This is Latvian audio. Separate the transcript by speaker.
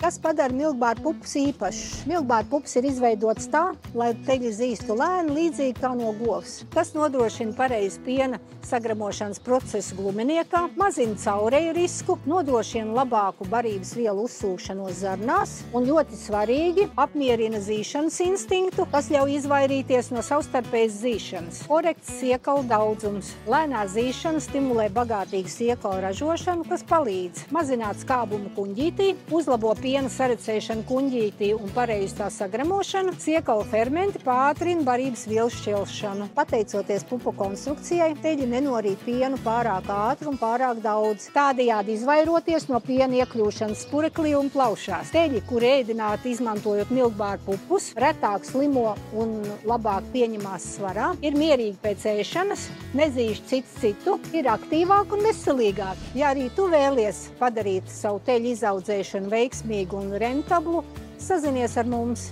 Speaker 1: Kas padara miltbāru pupus īpašs? Miltbāru pupas ir izveidots tā, lai teļi zīstu lēni, līdzīgi kā no govs. Tas nodrošina pareizu piena sagramošanas procesu gluminiekā, mazina caureju risku, nodrošina labāku barības vielu uzsūkšanos zarnās un ļoti svarīgi apmierina zīšanas instinktu, kas ļauj izvairīties no savstarpējas zīšanas. Korekts siekalu daudzums. Lēnā zīšana stimulē bagātīgu siekalu ražošanu, kas palīdz mazināt skābumu kuņģītī, uzlabo piena sarecēšanu kuņģītī un pareizu tā sagramošanu. Siekalu fermenti pātrina barības vielu šķelšanu. Pateicoties pupu konstrukcijai, teļi nenorīt pienu pārāk ātri un pārāk daudz, tādējādi izvairoties no piena iekļūšanas spureklī un plaušās. Teļi, kuri ēdināti izmantojot miltbāru pupus, retāk slimo un labāk pieņemās svarā, ir mierīgi pēc ēšanas, nezīž cits citu, ir aktīvāk un veselīgāk. Ja arī tu vēlies padarīt savu teļu izaudzēšanu veiksmīgu un rentablu, sazinies ar mums!